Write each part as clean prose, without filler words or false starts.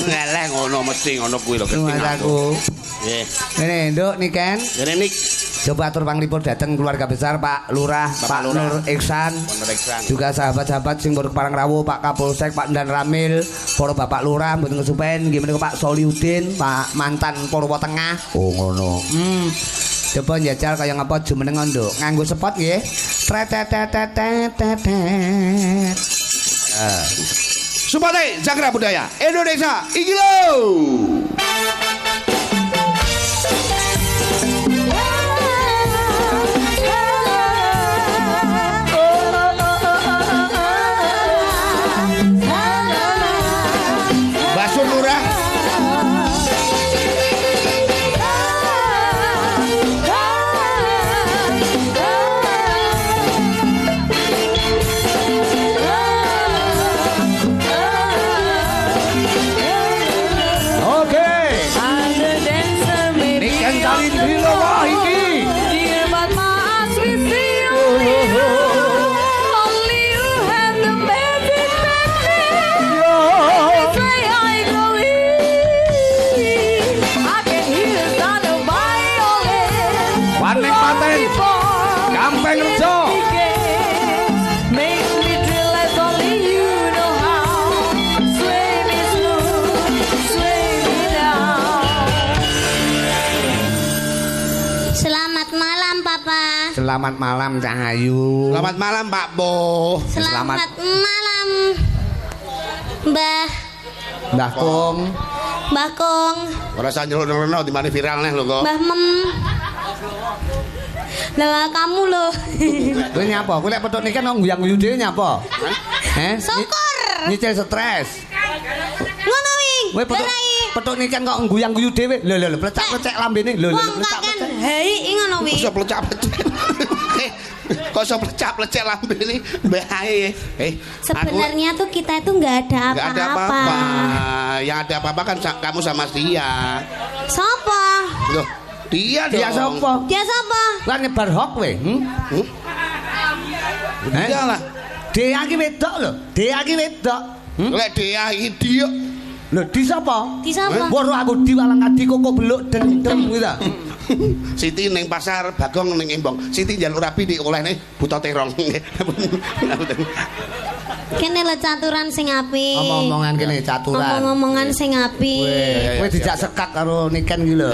Ngeleh ngono mesti ngono kuwi lho Mas aku. Nggih. Ngene, Nduk Niken. Ngene nik Coba atur panglipur datang keluarga besar Pak Lurah, Pak Nur Iksan. Juga sahabat-sahabat sing puruk Parangrawuh, Pak Kapolsek, Pak Dan Ramil, para Bapak Lurah mboten kesupen nggih menika Pak Soliudin, Pak mantan Purwo Tengah. Oh ngono. Coba njajal kaya ngapa jumeneng Nduk. Nganggo spot nggih. Tretetetetetet. Supate Jagra Budaya Indonesia iki lho. Basun Lurah. Selamat malam Cahayu. Selamat malam Pak Bo. Selamat malam Mbah Kong. Mbah Kong. Ora usah nyeluk-nyeluk di mana viral neh lho kok. Mbah Mem. Lah kamu lho. Kowe nyapa? Kowe lek petuk niki nang guyang-guyu dhewe nyapa? Syukur. Nyicil stres. Ngono wi. Kowe petuk niki kok guyang-guyu dhewe. Lho plecak-plecek lambene. Lho plecak-plecek. Hei ngono wi. Kok plecak-plecek. Kok iso plecak-plecek lambene bae. Sebenarnya tuh kita itu nggak ada apa-apa. Nggak ada apa-apa. Yang ada apa-apa kan kamu sama dia. Sopo? Loh, dia dong. Dia sopo? Dia sopo? Kan nyebar hoax we. Dia lah. Dia iki wedok lho. Dia iki wedok. Lek dia iki dia. Lho di sapa? Di sapa? Woro aku diwalang adi kok beluk dendem gitu. Siti ning pasar, Bagong ning Embong. Siti njaluk rapi di olehne buta terong. Kene lho caturan sing apik. Omong-omongan kene caturan. Omong-omongan sing apik. Kowe dijak sekak karo Niken iki lho.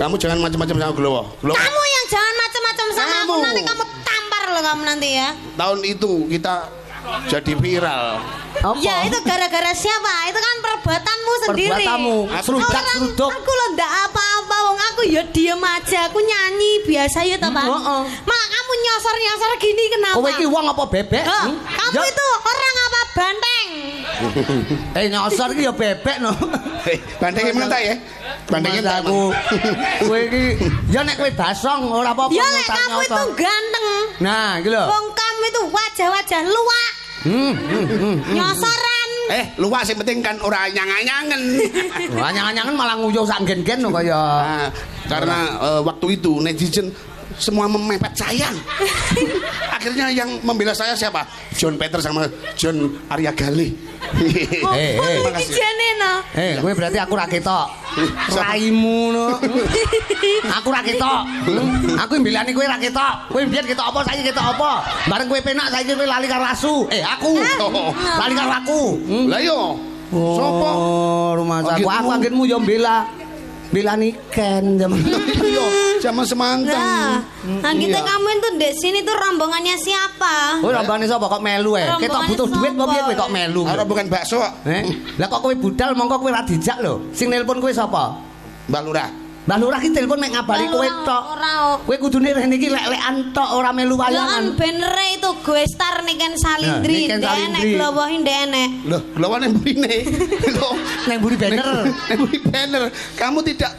Kamu jangan macam-macam sama Glowo. Kamu yang jangan macam-macam sama aku, nanti kamu tampar loh kamu nanti ya. Tahun itu kita jadi viral. Apa? Ya itu gara-gara siapa? Itu kan perbuatanmu sendiri. Perbuatanmu. Seruduk. Aku lo ndak apa-apa, wong aku ya diem aja, aku nyanyi biasa ya toh, Pak. Malah kamu nyosor-nyosor gini kenapa? Kowe iki wong apa bebek? Kamu itu orang apa banteng? Nyosor iki ya bebek no. Bantengnya mengentai ya. Bantengnya aku. Kowe iki ya nek kowe basong ora apa-apa. Ya nek kamu itu ganteng. Nah, iki lho. Wong kamu itu wajah-wajah luwak. Nyosoran. Luwak sing penting kan ora anyang-anyangen. Anyang-anyangen malah nguyuh sak gen-gen no kaya. Karena waktu itu netizen semua memepet saya. Akhirnya yang membela saya siapa? John Peter sama John Arya Gali. Kowe berarti aku ra ketok. Raimu no. Aku ra ketok. Aku mbilani kowe ra ketok. Kowe mbiyen ketok apa saiki ketok apa? Bareng kowe penak saiki kowe lali karo asu. Aku. Lali karo aku. Lah yo. Sopo? Rumah aku anggenmu yo bela Niken zaman iya zaman semantan. Nah kita kamu itu di sini tuh rombongannya siapa? Oh rombongannya siapa kok melu Ketok butuh duit apa piye kowe kok melu? Rombongan bakso. Lah kok kowe budal mongko kowe ra dijak lho. Sing nelpon kowe sapa? Mbak Lurah. Mbak Lurah ki telepon mek ngabari kowe tok. Kowe kudune rene iki lek-lekan tok ora melu wayangan. Kan benere itu gue star Niken Salindri, enek glowohi enek. Loh, glowoane mburine. Nang mburi banner. Nang mburi banner. Kamu tidak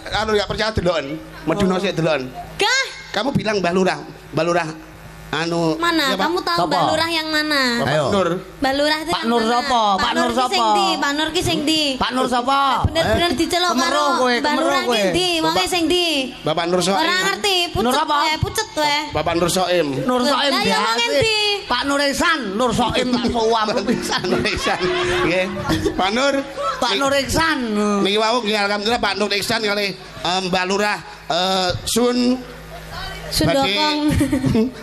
percaya deloken. Meduna sik deloken. Kah? Kamu bilang Mbak Lurah. Anu Mana? siapa? Kamu tahu Siapa? Mbak Lurah yang mana? Bapak Ayo. Nur. Mbak Lurah itu Pak yang Nur mana? sapa? Pak Nur ki sapa? sing ndi? Pak Nur ki sing ndi? Pak Nur sapa? Bener-bener diceluk karo Mbak Lurah ki ndi? Wonge sing ndi? Bapak Nur Soim. Ora ngerti, Nur pucet apa? pucet wae. Bapak Nur Soim. Nur Soim Lah, ya wong biasa. endi? Pak Nur Ihsan, Nur Soim tak suwam pisan. Nur Iksan. Nggih. Pak Nur. Pak Nur Ihsan. Niki wau nggih alhamdulillah Pak Nur Iksan kali Mbak Lurah Sun Sundokong.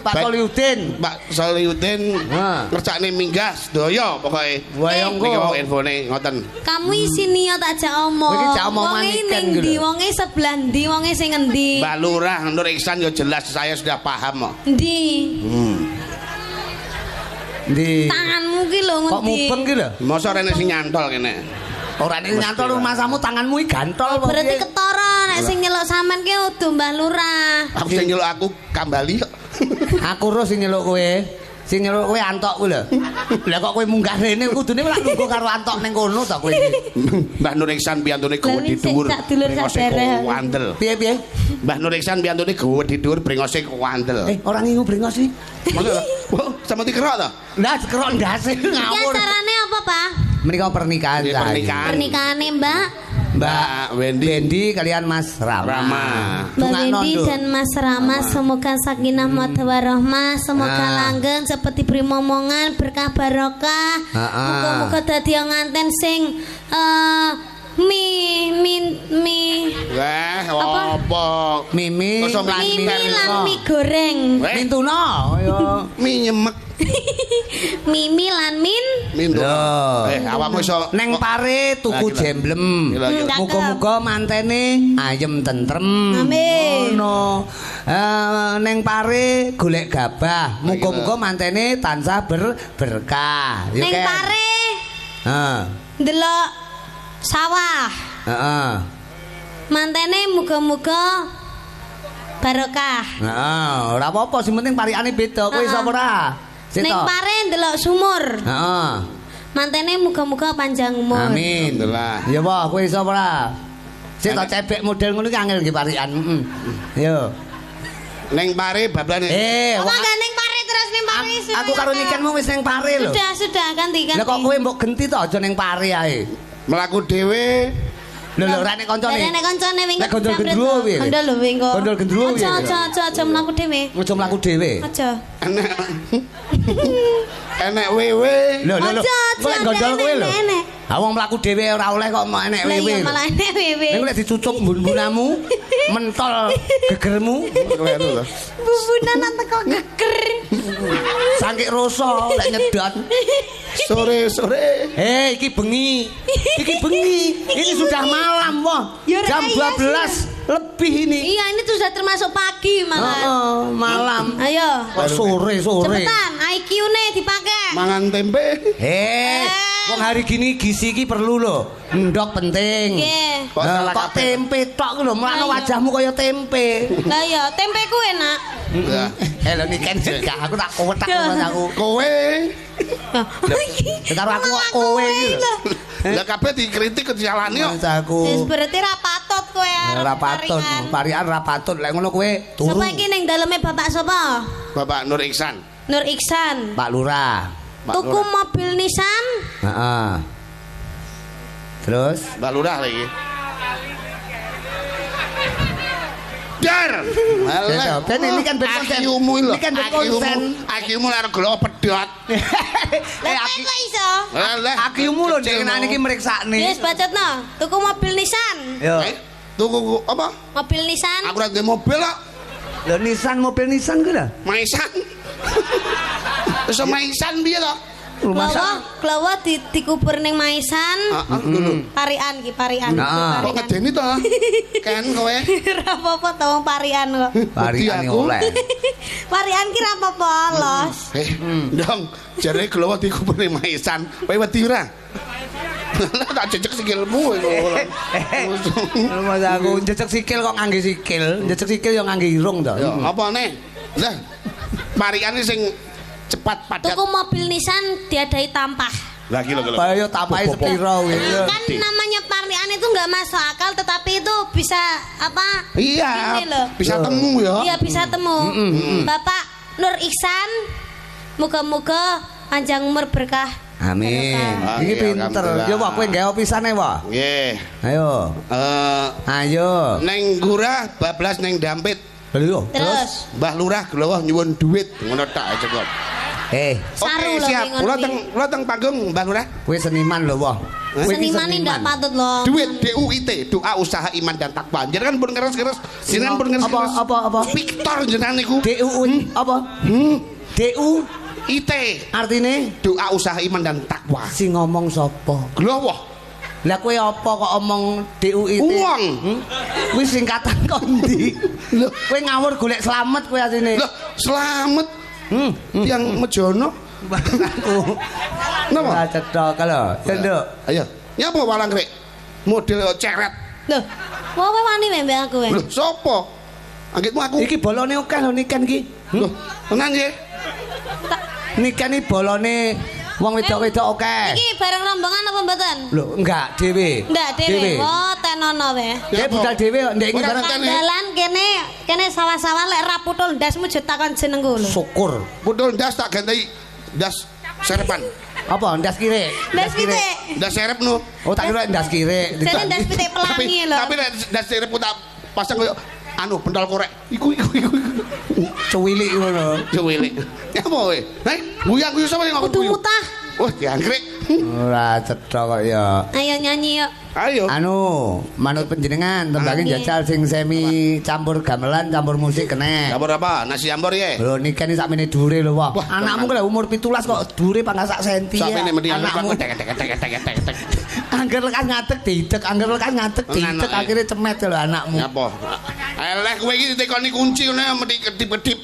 Pak Soliudin. Pak Soliudin Ha. ngerjakne minggah sedaya pokoke. Wah, Niki wau infone ngoten. Kamu isini ya tak jak omong. Kowe iki jak omong Wonge maniken ning gitu ndi? lho. Wonge sebelah ndi? Wonge sing endi? Mbak Lurah Nur Iksan ya jelas saya sudah paham kok. Ndi? Di Tanganmu ki lho ngendi? kok mubeng ki lho? Masa rene sing nyantol kene. Ora nek nyantol rumasamu tanganmu iki gantol apa Berarti piye? ketara nek sing nyeluk sampean ki udu Mbah Lurah. Aku sing nyeluk aku kambali kok. Aku ro sing nyeluk kowe. Sing nyeluk kowe antok kuwi lho. Lah kok kowe munggah rene kudune lak lungguh karo antok ning kono ta kowe iki. Mbah Nur Iksan piyantune Lah, gawedi wis, dhuwur. sak dulur sak brengose dereh. kuwandel. Piye-piye? Mbah Nur Iksan piyantune gawedi dhuwur brengose kuwandel. Ora ngingu brengos iki. Maksudnya, wah, sama dikerok ta? Lah dikerok ndase Iki ngawur. acarane apa, Pak? Menika pernikahan Ini saya. pernikahan. Pernikahannya Mbak Mbak Wendy. Wendy kalian Mas Rama. Rama. Mbak Dungakno, Wendy Nduk. dan Mas Rama semoga sakinah mawaddah warahmah, semoga Ah. langgeng seperti beri momongan berkah barokah. Ah, ah. Muga-muga dadi nganten sing mi Wah, Apa? apa? Mimi Masa lan mie Mimi. lan mie goreng. Weh, Mintuno ya. mie nyemek. Mimi lan min Mintu. Loh. Awakmu iso Neng pare tuku Nah, gila. jemblem. Gila, gila. Cakep. Muga-muga mantene ayem tentrem. Amin. Ngono. Neng pare golek gabah. Muga-muga mantene tansah berkah. Ya, ning Ken? pare Heeh. ndelok sawah. Heeh. Mantene muga-muga barokah. Heeh, ora apa-apa, sing penting parikane beda. Kowe iso apa ora? Ning pare ndelok sumur. Heeh. Mantene muga-muga panjang umur. Amin. Alhamdulillah. Ya apa, kowe iso apa ora? Sik to cebek model ngono iki angel nggih parikan. Heeh. Yo. Neng pare bablane. Apa Wong gak ning pare terus ning pare sih. aku karo nikenmu wis ning pare lho. Sudah ganti. Lah kok kowe mbok genti to aja ning pare ae. Melaku dhewe. Lho ora nek kancane. Nek koncone wingi. Nek gondol gendruwo piye? Gondol lho wingi. Gondol gendruwo piye? Aja mlaku dhewe. Aja mlaku dhewe. Aja. Enek. Enek wewe. Lho lho lho. Aja, Kowe aja, gondol kowe lho. enek. Ha wong mlaku dhewe ora oleh kok mau enek Lah wewe. iya malah enek wewe. Nek lek dicucuk mbun-mbunamu, mentol gegermu, Kleru lho. Bubunan teko geger. sangkik rasa lek nyedot. Sore-sore. Hei, iki bengi. Iki bengi. Ini sudah malam, wah. Ya, Jam iya, 12 lebih ini. Iya, ini tuh sudah termasuk pagi malah. Heeh, malam. Ayo. Kok sore-sore. Cepetan, IQ-ne dipakai. Mangan tempe. Wong hari gini gizi iki perlu lho. Endok penting. Nggih. Kok salah Kok kabeh? tempe tok lho, mulane Lah, iya. wajahmu kaya tempe. Lah ya, tempeku enak. Ya. Lho niken gak aku tak kowetak Ya. Mas aku. Kowe. Karo aku kok kowe iki lho. Lah kabeh dikritik kejalane kok. Mas aku. Wis berarti ra patut kowe arep Ora patut, parikan. parikan ora patut. Lek ngono kowe turu. Sapa iki ning daleme Bapak sapa? Bapak Nur Iksan. Nur Iksan. Pak Lurah. Pak Tuku Lurah. mobil Nissan. Heeh. Terus Mbak Lurah lagi. Dar. Ya, Ben, ini kan ben konsen. Akiumu lho. Ini kan ben konsen. Akiumu lara gelo pedhot. Lah kok iso? Akimu lho jenengan iki mriksakne. Wis bacotno. Tuku mobil Nissan. Yo. Tuku apa? Mobil Nissan. Aku ora duwe mobil kok. Lho Nissan mobil Nissan ku lho. Maisan. Wis maisan piye to? Rumah sak. Klawa dikubur ning Maisan. Heeh, dulu. Parian ki, parian. Nah. Kok ngedeni to? Ken kowe. Ra apa-apa to wong parian kok. Parikan Aku. oleh. Parian ki ra apa-apa, los. Dong, jare gelo dikubur ning maisan. Kowe wedi ora? Lah tak jejek sikilmu iku. Mas aku jejak sikil kok ngangge sikil. Jejak sikil yo ngangge irung to. Ya, apa nih? Lah, marikane sing cepat padat. Tuku mobil Nissan diadai tampah. Lah iki lho. Bayo tapai sepiro kuwi. Kan namanya parian itu nggak masuk akal, tetapi itu bisa apa? Iya, Ini loh. bisa temu ya. Iya bisa temu. Bapak Nur Ihsan. Muga-muga panjang umur berkah. Amin. Ah, Iki iya, pinter. alhamdulillah. Yo kok kowe nggawe pisane wae. Nggih. Ayo. Ayo. Neng Gurah bablas neng Dampit. Lho yo. Terus Mbah Lurah gelowah nyuwun duit ngono tak cukup. saru Oke, lho siap. wingon Kula teng panggung Mbah Lurah. Kowe seniman lho wah. Kowe iki Seniman ini ndak patut loh. Duit DUIT, doa usaha iman dan takwa. Jenengan pun ngeres-ngeres. Jenengan pun ngeres-ngeres. Apa? Victor jenengan niku. DU apa? DU IT. artine Doa usaha iman dan takwa. sing ngomong sapa? Glowah. Lah kowe apa kok omong DUIT? Uang. Kuwi singkatan kondi. Lho. Kowe ngawur golek slamet kowe asine. Loh, selamat. Yang mejono. Aku. Napa? Ora cetok lho. Nduk. Ayo. Nyapa walang krek? Model ceret. Loh. Wah, wani mbek aku. Lho, sapa? Anggitmu aku. Iki bolone akeh lho niken iki. Loh, tenan nggih. Niken iki bolone wong wedok-wedok akeh. Iki bareng rombongan apa mboten? Lho, enggak dhewe. Ndak dhewe. Oh, tenono wae. Dia budal dhewe kok ndek iki Ora bareng kan. Dalan kene sawah-sawah lek ra putul ndasmu jo takon jenengku lho. syukur. Budol ndas tak ganti ndas serepan. Apa ndas kire? Ndas pitik. Ndas serep no. Oh tak kira ndas kire. Jane ndas pitik pelangi lho. Tapi nek ndas serep ku tak pasang koyo anu pentol korek. Iku. Cuwilik ngono. Cuwilik. Ya apa kowe? Hei, guyang guyu sapa sing Kudu ngomong? mutah. Wah, diangkrek. Ora cetha kok ya. Ayo nyanyi yuk. Ayo. Anu, manut panjenengan tembangin Nggih. jajal sing semi campur gamelan, campur musik kene. Kabar apa? Nasi ambor ya? Lho niken iki sakmene dhuwure lho wah. Wah, Anakmu kok umur 17 kok dhuwure pangkat sak senti ya. Sampai mending Anakmu tek. angger lekan ngadeg diidek, angger lekan ngadeg diidek Anak, akhirnya cemet lho anakmu. Apa? Eleh kowe iki ditekoni kunci ngono mesti kedip-kedip.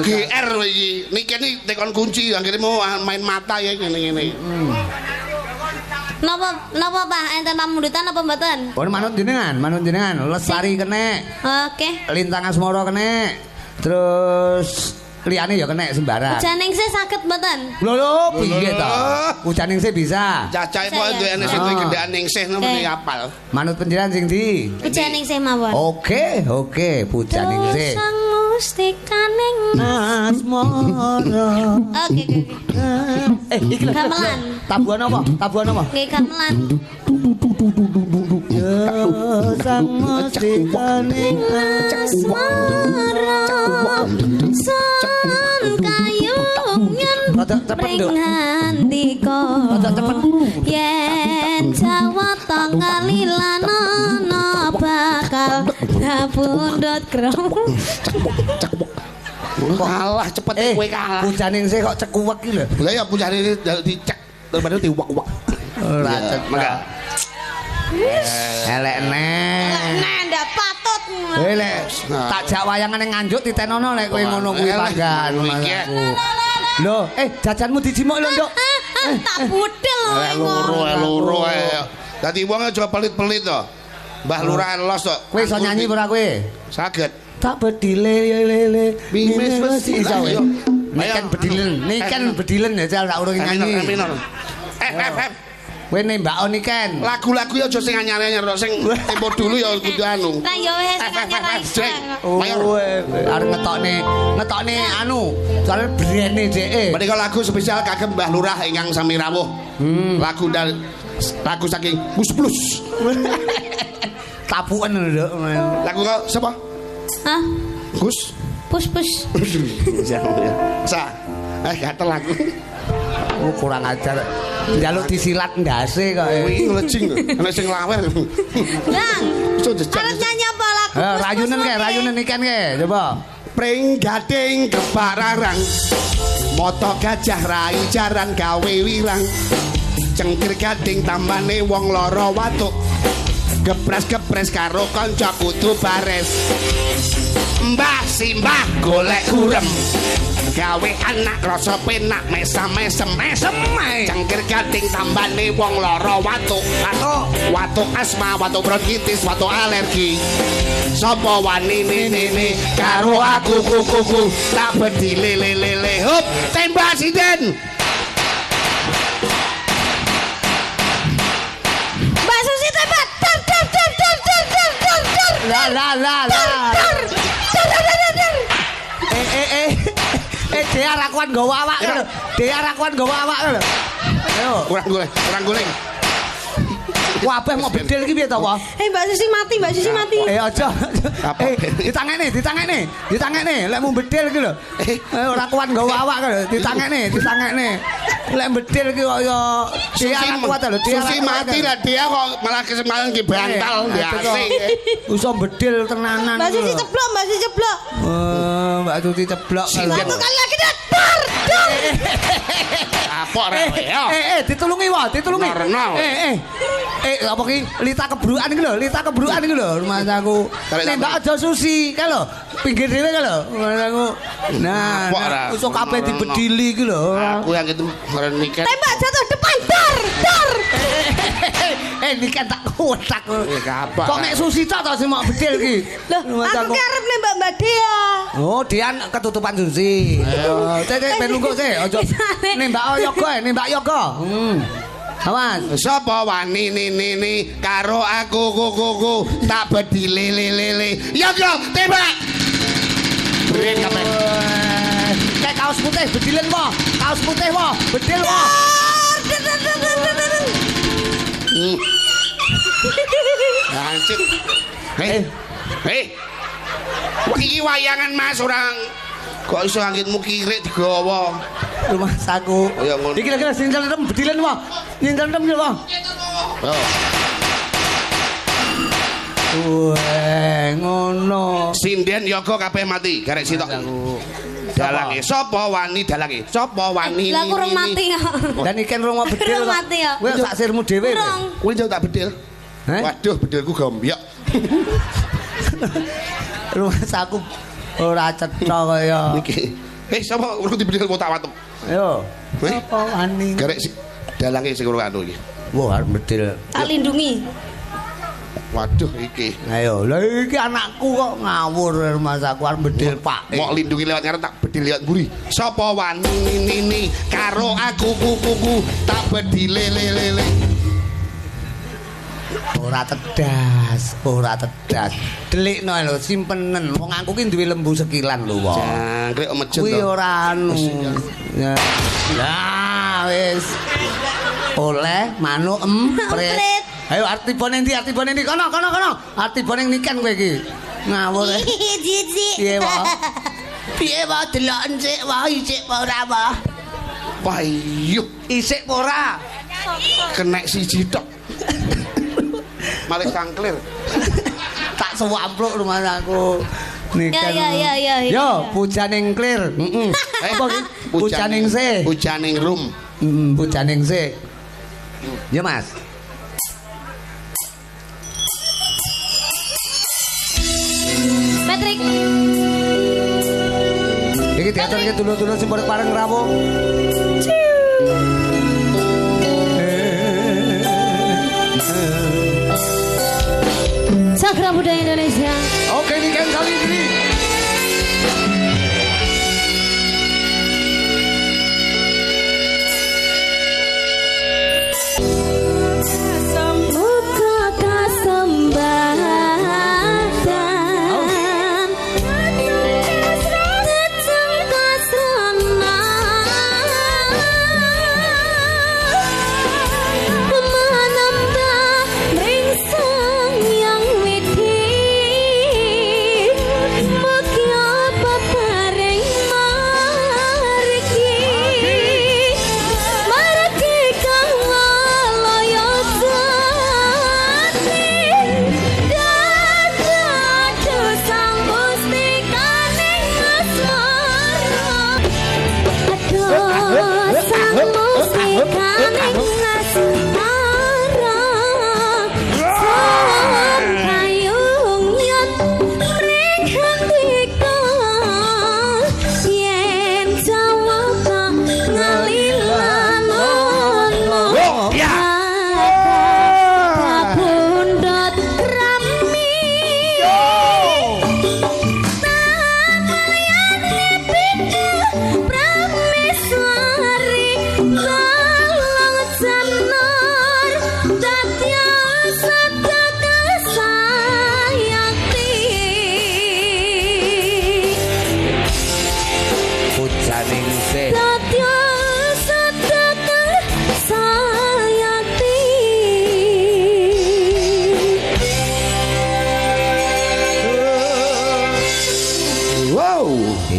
GR kowe iki. Niki iki tekon kunci akhirnya mau main mata ya ngene-ngene. Napa Pak? Enten pamundutan apa mboten? Oh manut jenengan, Lestari kene, Oke. Lintang Asmara kene. Terus liyane ya kene sembarang. Janingsih saged mboten? Lho piye to? Ujaning sih bisa. Cacahe Bisa pokoke ya? duwe enek sing Ah. kowe gendaan ningsih mesti apal. Manut panjenengan sing di. Janingsih mawon. Oke, pujaning sih. Sang mustikaning Asmara. Oke. Iki lho. Gamelan. Tabuhan apa? Nggih gamelan. Ya sang mustikaning Asmara Son kayungan Rada cepet, Nduk. Ring handika Rada cepet. Yen Jawa Tenggalilana bakal ngabundut krom Kalah cepet kowe kalah. pujaning sih kok cekuwek iki lho. Lah ya pucane dicek daripada diuwak-uwak. Ora Iya, cetha. maka. Elek neh. Nah ndak patut Lek tak jak wayangan ning nganjuk ditenono lek kowe ngono kuwi Elek, panggan ngono iki. masaku. Lho, jajanmu dijimuk lho, Nduk. tak budel Loro ae. Dadi wong aja pelit-pelit to. Mbah Lurah los to. Kowe iso nyanyi ora kowe? Saged. Tak bedile lele. Bimis mesti iso. ayo. Niken bedilen ya cal tak urung nyanyi. Minor. Kowe nembak niken. Lagu-lagu ya aja sing anyar-anyar sing tempo dulu ya kudu anu. Lah ya wis anyar Jek. Mayor. Arep ngetokne anu, soalnya brene dheke. Menika lagu spesial kagem Mbah Lurah ingkang sami rawuh. Lagu saking Gus Plus. Tapuken lho, Nduk. Lagu kok sapa? Hah? Gus. Push. Sa. Gatel aku. Oh, kurang ajar. Njaluk disilat ndase kok. Kuwi lejing. Ana sing lawer. Lang. Iso jejak. Arep nyanyi apa lagu? Rayunen niken ke, coba. Pring gading kepararang. Moto gajah rai jaran gawe wirang. Cengkir gading tambane wong loro watuk. Gepres-gepres karo kanca kudu bares. Mbah simbah golek kurem. Gawe anak rasa penak mesam-mesem cangkir gading tambane wong loro watuk asma watuk bronkitis watuk alergi sapa wani nene karo aku kuku tak bedile lele hop tembak sinden Mbak Susi tembak. La. Dia rakuan nggawa awak lho. Dia rakuan nggawa awak lho. Ayo. Kurang guling. Wabah mau bedil iki piye to, Pak? Mbak Susi mati, Mbak Susi mati. Aja. Ditangekne. Lek mau bedil iki lho. Ora kuat nggawa awak lho. Ditangekne. Lek bedil iki kaya dia ora kuat lho. Susi mati lah dia kok malah kesemalan ki bantal biasa. Usah bedil tenanan. Mbak Susi ceblok, Mbak Susi ceblok. Mbak Susi ceblok. Satu kali lagi dar. Dar. Apa rek ya? Ditulungi wae, ditulungi. Apa ki lita kebrukan iki lho, rumah aku. Nembak aja Susi, kae lho. Pinggir dhewe kae lho. Aku. Nah, usah kabeh dibedili iki lho. Aku yang itu ngrenikan. Tembak jatuh depan dar. Nikan tak kuat aku. Apa? Kok nek Susi tok to sing mau bedil iki. Loh, aku ki arep nembak Mbak Dea. Oh, Dian ketutupan Susi. Cek ben lungguh sih, aja nembak yoga. Awan. Sapa wani ni karo aku kuku tak bedile lele. Yoga tembak. Bren kabeh. Kayak kaos putih bedilen po. Kaos putih po, bedil po. Lancip. Hei. Iki wayangan Mas orang. Kok iso anggitmu kirik digawa. Rumah saku. Oh ya ngono. Iki lagi sing celem bedilen po. Nyintel tem po. Ngono. Sinden yoga kabeh mati, garek sitok. Dalange sapa wani dalange? Sapa wani? Lah kurang mati ya. Dan ikan rumah bedil. Kurang mati ya. Kowe sak sirmu dhewe. Kuwi jauh tak bedil. Waduh, bedilku gombyok. Rumah saku ora cetha kaya. Iki. Sapa urung dibedil kok tak watuk. Ayo. Sapa wani? Garek dalange sing urung anu iki. Wah, arep bedil. Tak lindungi. Waduh iki. Ayo, lha iki anakku kok ngawur rumah saku arep bedil Pak. Mok lindungi lewat ngarep tak bedil lewat mburi. Sapa wani karo aku kuku tak bedile lele. Ora tedas. Delikno lho simpenen. Wong aku ki duwe lembu sekilan lho, Wong. Jangkrik mejen to. Kuwi ora anu. Lah wis. Oleh manuk emprit. Ayo artibone ndi? Kono. Artibone nikan kowe iki. Ngawur. Jiji. Piye wae delok sik wae isik ora wae. Wah, iya. Isik ora. Kenek siji tok. Malih sangklir. Tak sewampluk rumah aku. Nikan. Ya. Yo, pujaning clear. Apa ki? Pujaning se. Pujaning room. Pujaning se. Ya, Mas. Patrick. Iki teater iki dulu-dulu sing bareng rawuh. Cakra Budaya Indonesia. Oke, ini kan kali ini.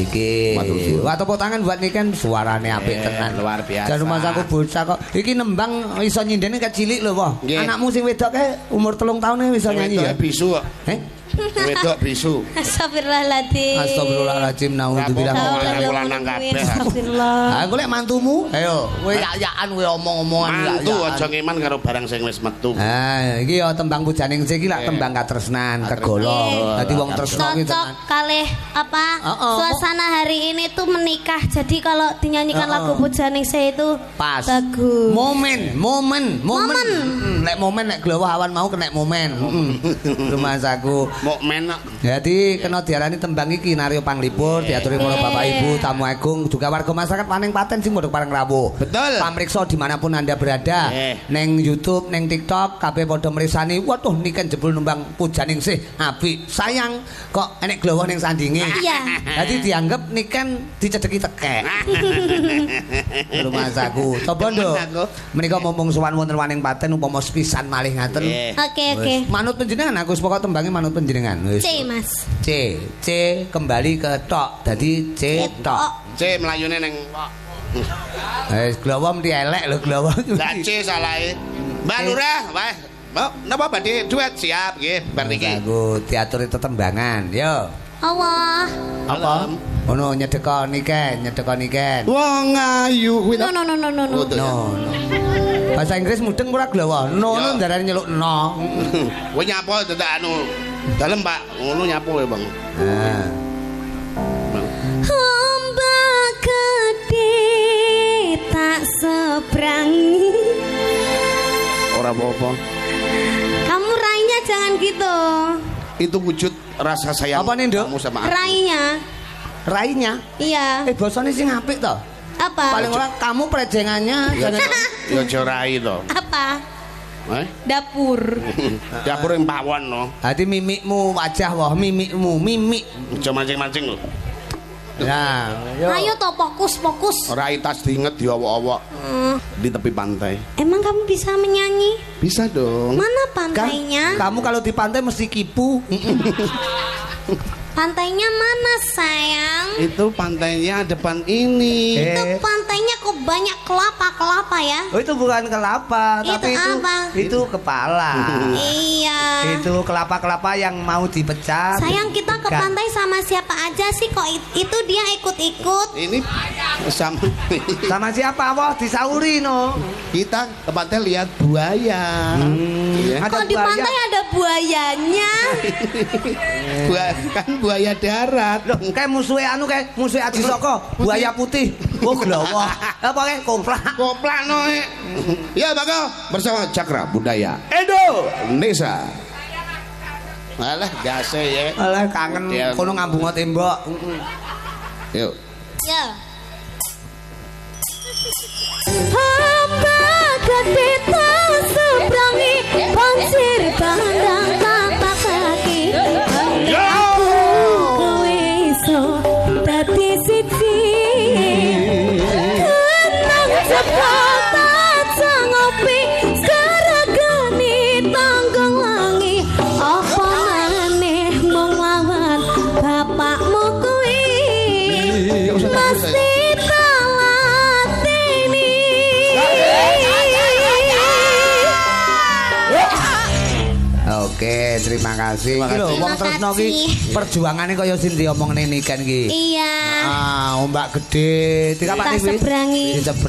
Iki. Wah tepuk tangan buat Niken suarane apik tenan. Luar biasa. Jan rumah saku bocah kok. Iki nembang iso nyindene kecilik lho, Wah. Nggih. Anakmu sing wedok kae umur 3 tahun iso nyanyi ya. Bisu kok. Wedok bisu. Astagfirullahaladzim. Astagfirullahaladzim naudzubillah. Lanang kabeh. Astagfirullah. Aku lek mantumu, ayo kowe yak-yakan kowe omong-omongan Mantu aja ngeman karo barang sing wis metu. Ah, iki ya tembang pujaning sing iki lak tembang katresnan, kegolo. Dadi wong tresno ki Cocok kalih apa suasana hari ini tuh menikah. Jadi kalau dinyanyikan lagu Pujaning saya itu pas. bagus. Momen. Lek momen lek glowo awan mau kena momen. Rumah saku. Mukmen. Jadi kena diarani tembang iki Nario Panglipur diaturi para bapak ibu tamu agung juga warga masyarakat Paning Paten sing padha pareng rawuh. Betul. Pamriksa dimanapun anda berada, neng YouTube, neng TikTok, kabeh padha mrisani. Waduh Niken jebul numbang Pujaning sih apik. Sayang kok enek glowo ning sandinge. Iya. Jadi dianggap Niken dicedeki tekek. Rumah saku. Coba nduk. Menika mumpung sowan wonten Paning Paten upama sepisan malih ngaten. Oke. Manut panjenengan aku sepokok tembange manut panjenengan. Wis. C Mas. C kembali ke tok. Dadi C tok. C melayune ning kok. Wis glowo mesti elek lho glowo. Lah C salahe. Mbak Lurah, wae. Mbak, napa badhe duet siap nggih bar niki. Aku diaturi tetembangan. Yo. Allah. Apa? Ono nyedeka Niken. Wong ayu kuwi. No. No. Bahasa Inggris mudeng ora glowo. No ndarane nyeluk no. Kowe nyapa dadak anu. Dalem Pak, ngono nyapu ya Bang. Nah. Hamba gede tak seberangi. Ora apa-apa. Kamu rainya jangan gitu. Itu wujud rasa sayang Apa nih, Nduk? kamu sama aku. Rainya. Rainya. Iya. Basane sing apik to. Apa? Paling ora kamu prejengannya Ya jangan ya aja rai to. Apa? Eh? Dapur. Dapur yang pawon no. Hati mimikmu wajah wah mimikmu mimik. Aja mancing-mancing lho. Nah, yo. Ayo toh fokus. Rai tas diinget diowok-owok di tepi pantai. Emang kamu bisa menyanyi? Bisa dong. Mana pantainya? Kamu kalau di pantai mesti kipu. Pantainya mana sayang? Itu pantainya depan ini. Itu pantainya kok banyak kelapa ya? Oh itu bukan kelapa, Itu tapi apa? itu kepala. Iya. Itu kelapa-kelapa yang mau dipecah. Sayang kita ke pantai sama siapa aja sih kok itu dia ikut-ikut? Ini sama Sama siapa? Wah, disauri no. kita ke pantai lihat buaya. Iya. Ada Kok di buaya. pantai ada buayanya? Kan buaya darat. Loh, kayak musuhnya musuh Aji Soko, buaya putih. Oh, glowo. Apa kayak komplak. Koplak no. Ya Bako bersama Cakra Budaya Edo Indonesia. Alah gase ya. Alah kangen Dia- kono ngambungo tembok. Yuk. Ya. Hamba gede tak seberangi banjir bandang tapak kaki. Aku kowe iso dadi siji. Kenang cepet aja ngopi seragani tanggung wangi. Apa maneh mung lawan bapakmu kuwi. Mesti talateni. Oke, terima kasih. Iki lho wong Terima tresno ki kasih. perjuangane kaya sing diomongne Niken ki. Iya. Ombak gede. Tak seberangi. Diseberangi.